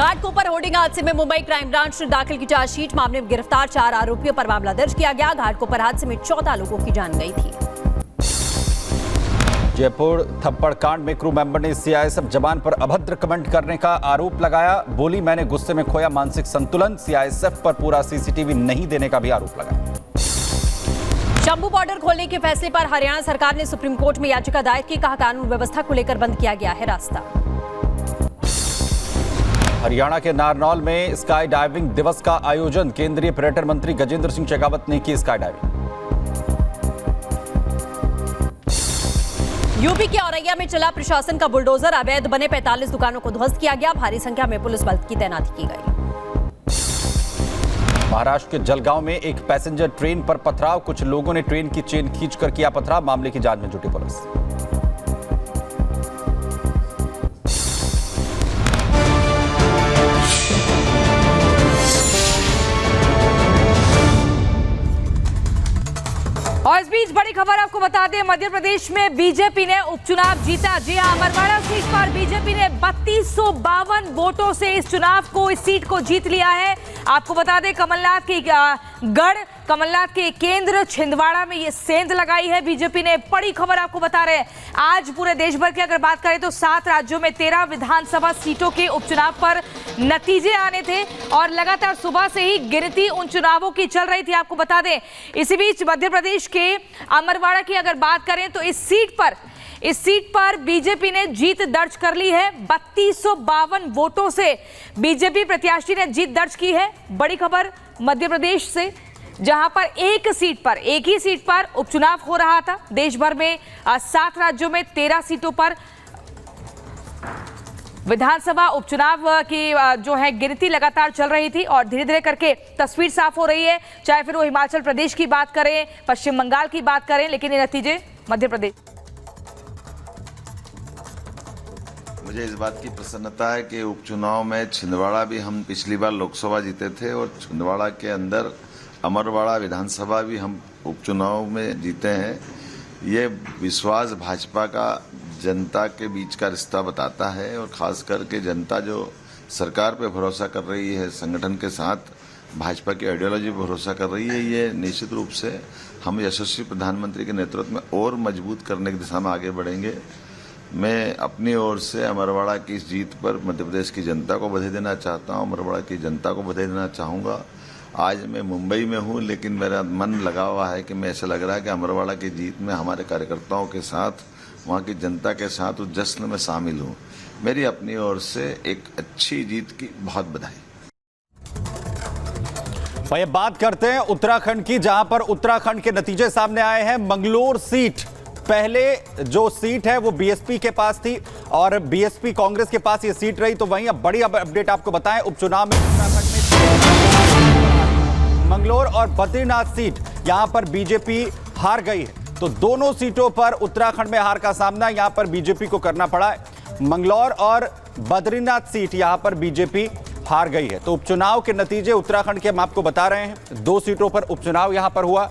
Ghatkopar hoarding हादसे में Mumbai crime branch ने दाखिल की चार्जशीट। मामले में गिरफ्तार 4 आरोपियों पर मामला दर्ज किया गया। घाटकोपर हादसे में 14 लोगों की जान गई थी। जयपुर थप्पड़ कांड में क्रू मेंबर ने सीआईएसएफ जवान पर अभद्र कमेंट करने का आरोप लगाया। बोली, मैंने गुस्से में खोया मानसिक संतुलन। सीआईएसएफ पर पूरा सीसीटीवी नहीं देने का भी आरोप लगाया। शंभू बॉर्डर खोलने के फैसले पर हरियाणा सरकार ने सुप्रीम कोर्ट में याचिका दायर की। कहा, कानून व्यवस्था को लेकर बंद किया गया है रास्ता। हरियाणा के नारनौल में स्काई डाइविंग दिवस का आयोजन। केंद्रीय पर्यटन मंत्री गजेंद्र सिंह शेखावत ने की स्काई डाइविंग। यूपी के औरैया में चला प्रशासन का बुलडोजर। अवैध बने 45 दुकानों को ध्वस्त किया गया। भारी संख्या में पुलिस बल की तैनाती की गई। महाराष्ट्र के जलगांव में एक पैसेंजर ट्रेन पर पथराव। कुछ लोगों ने ट्रेन की चेन खींचकर किया पथराव। मामले की जांच में जुटी पुलिस। और इस बीच बड़ी खबर आपको बता दें, मध्य प्रदेश में बीजेपी ने उपचुनाव जीता। जी हां, अमरवाड़ा सीट पर बीजेपी ने 3252 वोटों से इस सीट को जीत लिया है। आपको बता दें, कमलनाथ की गढ़, कमलनाथ के केंद्र छिंदवाड़ा में ये सेंध लगाई है बीजेपी ने। बड़ी खबर आपको बता रहे हैं, आज पूरे देश भर की अगर बात करें तो 7 राज्यों में 13 विधानसभा सीटों के उपचुनाव पर नतीजे आने थे और लगातार सुबह से ही गिनती उन चुनावों की चल रही थी। आपको बता दें, इसी बीच मध्य प्रदेश के अमरवाड़ा की अगर बात करें तो इस सीट पर बीजेपी ने जीत दर्ज कर ली है। 3252 वोटों से बीजेपी प्रत्याशी ने जीत दर्ज की है। बड़ी खबर मध्य प्रदेश से, जहां पर एक ही सीट पर उपचुनाव हो रहा था। देश भर में 7 राज्यों में 13 सीटों पर विधानसभा उपचुनाव की जो है गिनती लगातार चल रही थी और धीरे धीरे करके तस्वीर साफ हो रही है। चाहे फिर वो हिमाचल प्रदेश की बात करें, पश्चिम बंगाल की बात करें, लेकिन ये नतीजे मध्य प्रदेश। मुझे इस बात की प्रसन्नता है कि उपचुनाव में छिंदवाड़ा भी हम पिछली बार लोकसभा जीते थे और छिंदवाड़ा के अंदर अमरवाड़ा विधानसभा भी हम उपचुनाव में जीते हैं। ये विश्वास भाजपा का जनता के बीच का रिश्ता बताता है और खास करके जनता जो सरकार पे भरोसा कर रही है, संगठन के साथ भाजपा की आइडियोलॉजी पर भरोसा कर रही है, ये निश्चित रूप से हम यशस्वी प्रधानमंत्री के नेतृत्व में और मजबूत करने की दिशा में आगे बढ़ेंगे। मैं अपनी ओर से अमरवाड़ा की इस जीत पर मध्य प्रदेश की जनता को बधाई देना चाहता हूँ, अमरवाड़ा की जनता को बधाई देना चाहूँगा। आज मैं मुंबई में हूँ, लेकिन मेरा मन लगा हुआ है कि मैं ऐसा लग रहा है कि अमरवाड़ा की जीत में हमारे कार्यकर्ताओं के साथ, वहाँ की जनता के साथ उस जश्न में शामिल हूँ। मेरी अपनी ओर से एक अच्छी जीत की बहुत बधाई। भाई बात करते हैं उत्तराखंड की, जहां पर उत्तराखंड के नतीजे सामने आए हैं। मंगलोर सीट, पहले जो सीट है वो बीएसपी के पास थी और बीएसपी कांग्रेस के पास ये सीट रही। तो वहीं अब बड़ी अपडेट आपको बताएं, उपचुनाव में उत्तराखंड में मंगलोर और बद्रीनाथ सीट, यहां पर बीजेपी हार गई है। तो दोनों सीटों पर उत्तराखंड में हार का सामना यहां पर बीजेपी को करना पड़ा है। मंगलौर और बद्रीनाथ सीट यहां पर बीजेपी हार गई है। तो उपचुनाव के नतीजे उत्तराखंड के हम आपको बता रहे हैं। 2 सीटों पर उपचुनाव यहां पर हुआ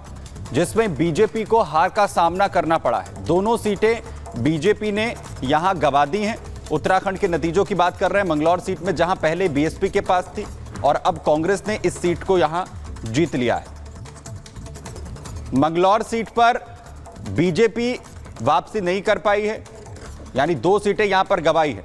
जिसमें बीजेपी को हार का सामना करना पड़ा है। दोनों सीटें बीजेपी ने यहां गंवा दी हैं। उत्तराखंड के नतीजों की बात कर रहे हैं। मंगलौर सीट में जहां पहले बीएसपी के पास थी और अब कांग्रेस ने इस सीट को यहां जीत लिया है। मंगलौर सीट पर बीजेपी वापसी नहीं कर पाई है, यानी 2 सीटें यहां पर गंवाई है।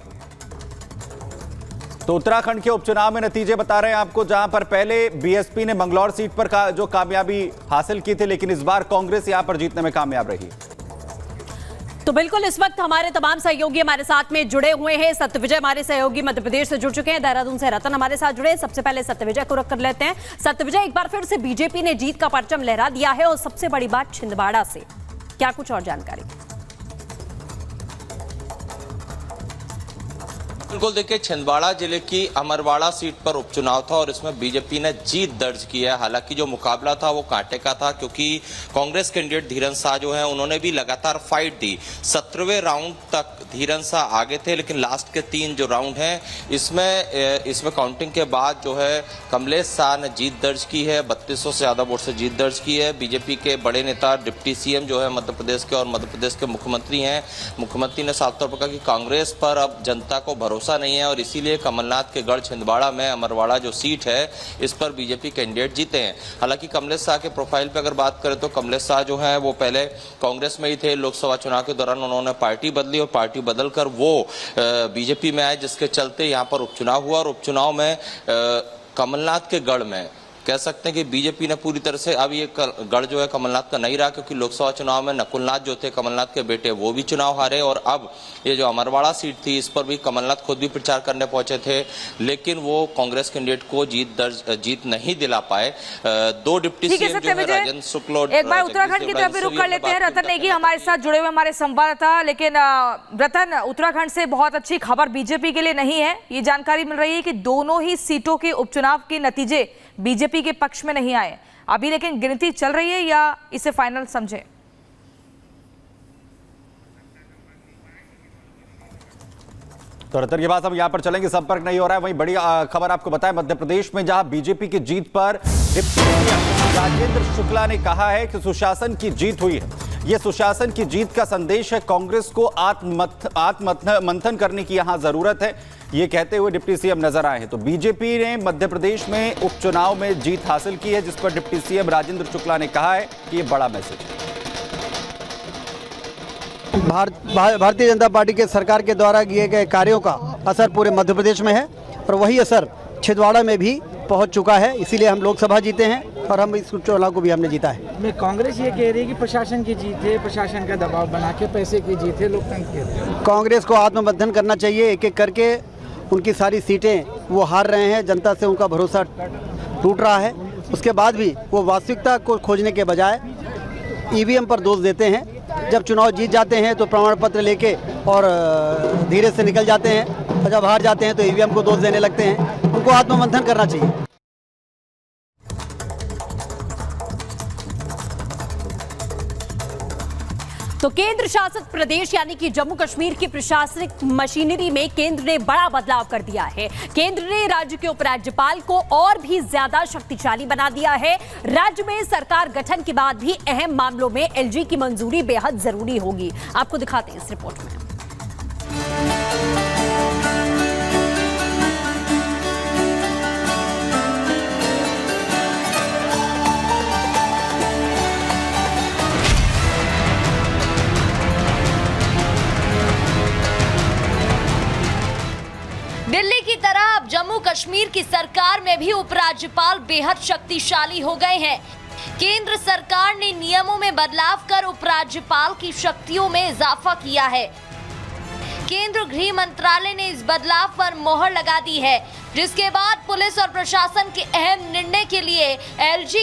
तो उत्तराखंड के उपचुनाव में नतीजे बता रहे हैं आपको, जहां पर पहले बीएसपी ने मंगलौर सीट पर जो कामयाबी हासिल की थी, लेकिन इस बार कांग्रेस यहां पर जीतने में कामयाब रही। तो बिल्कुल इस वक्त हमारे तमाम सहयोगी हमारे साथ में जुड़े हुए हैं। सत्यविजय हमारे सहयोगी मध्य प्रदेश से जुड़ चुके हैं, देहरादून से रतन हमारे साथ जुड़े। सबसे पहले सत्यविजय को रख कर लेते हैं। सत्यविजय, एक बार फिर से बीजेपी ने जीत का परचम लहरा दिया है और सबसे बड़ी बात छिंदवाड़ा से, क्या कुछ और जानकारी? बिल्कुल, देखिए, छिंदवाड़ा जिले की अमरवाड़ा सीट पर उपचुनाव था और इसमें बीजेपी ने जीत दर्ज की है। हालांकि जो मुकाबला था वो कांटे का था, क्योंकि कांग्रेस कैंडिडेट धीरन शाह जो है उन्होंने भी लगातार फाइट दी। 17वें राउंड तक धीरन शाह आगे थे, लेकिन लास्ट के 3 जो राउंड हैं इसमें काउंटिंग के बाद जो है कमलेश शाह ने जीत दर्ज की है। 3200 से ज्यादा वोट से जीत दर्ज की है। बीजेपी के बड़े नेता डिप्टी सीएम जो है मध्य प्रदेश के और मध्य प्रदेश के मुख्यमंत्री हैं, मुख्यमंत्री ने साफ तौर पर कहा कि कांग्रेस पर अब जनता को भरोसा भरोसा नहीं है और इसीलिए कमलनाथ के गढ़ छिंदवाड़ा में अमरवाड़ा जो सीट है इस पर बीजेपी कैंडिडेट जीते हैं। हालांकि कमलेश शाह के प्रोफाइल पर अगर बात करें तो कमलेश शाह जो है वो पहले कांग्रेस में ही थे, लोकसभा चुनाव के दौरान उन्होंने पार्टी बदली और पार्टी बदलकर वो बीजेपी में आए, जिसके चलते यहाँ पर उपचुनाव हुआ और उपचुनाव में कमलनाथ के गढ़ में कह सकते हैं कि बीजेपी ने पूरी तरह से, अब ये गढ़ जो है कमलनाथ का नहीं रहा, क्योंकि लोकसभा चुनाव में नकुलनाथ जो थे कमलनाथ के बेटे वो भी चुनाव हारे और अब ये जो अमरवाड़ा सीट थी इस पर भी कमलनाथ खुद भी प्रचार करने पहुंचे थे, लेकिन वो कांग्रेस कैंडिडेट को जीत नहीं दिला पाए। दो डिप्टी सीएम जो है राजेंद्र शुक्ल और एक बार उत्तराखंड की तरफ भी रुख कर लेते हैं। रतन नेगी हमारे साथ जुड़े हुए हमारे संवाददाता। लेकिन रतन, उत्तराखंड से बहुत अच्छी खबर बीजेपी के लिए नहीं है। ये जानकारी मिल रही है कि दोनों ही सीटों के उपचुनाव के नतीजे बीजेपी के पक्ष में नहीं आए अभी, लेकिन गिनती चल रही है या इसे फाइनल समझे? तो रतन के बाद हम यहां पर चलेंगे, संपर्क नहीं हो रहा है। वहीं बड़ी खबर आपको बताएं, मध्य प्रदेश में जहां बीजेपी की जीत पर डिप्टी सीएम राजेंद्र शुक्ला ने कहा है कि सुशासन की जीत हुई है। यह सुशासन की जीत का संदेश है, कांग्रेस को आत्ममंथन करने की यहां जरूरत है, ये कहते हुए डिप्टी सीएम नजर आए हैं। तो बीजेपी ने मध्य प्रदेश में उपचुनाव में जीत हासिल की है, जिस पर डिप्टी सीएम राजेंद्र शुक्ला ने कहा है कि यह बड़ा मैसेज है। भारतीय जनता पार्टी के सरकार के द्वारा किए गए कार्यों का असर पूरे मध्य प्रदेश में है और वही असर छिंदवाड़ा में भी पहुंच चुका है। इसीलिए हम लोकसभा जीते हैं और हम इस चुनाव को भी हमने जीता है। मैं कांग्रेस ये कह रही है कि प्रशासन की जीत है, प्रशासन का दबाव बना के पैसे की जीत है, लोकतंत्र की। कांग्रेस को आत्मबंधन करना चाहिए। एक एक करके उनकी सारी सीटें वो हार रहे हैं, जनता से उनका भरोसा टूट रहा है। उसके बाद भी वो वास्तविकता को खोजने के बजाय ईवीएम पर दोष देते हैं। जब चुनाव जीत जाते हैं तो प्रमाण पत्र लेके और धीरे से निकल जाते हैं और जब हार जाते हैं तो ईवीएम को दोष देने लगते हैं। उनको आत्ममंथन करना चाहिए। तो केंद्र शासित प्रदेश यानी कि जम्मू कश्मीर की प्रशासनिक मशीनरी में केंद्र ने बड़ा बदलाव कर दिया है। केंद्र ने राज्य के उपराज्यपाल को और भी ज्यादा शक्तिशाली बना दिया है। राज्य में सरकार गठन के बाद भी अहम मामलों में एलजी की मंजूरी बेहद जरूरी होगी। आपको दिखाते हैं इस रिपोर्ट में। दिल्ली की तरह अब जम्मू कश्मीर की सरकार में भी उपराज्यपाल बेहद शक्तिशाली हो गए हैं। केंद्र सरकार ने नियमों में बदलाव कर उपराज्यपाल की शक्तियों में इजाफा किया है। केंद्र गृह मंत्रालय ने इस बदलाव पर मोहर लगा दी है, जिसके बाद पुलिस और प्रशासन के अहम निर्णय के लिए एलजी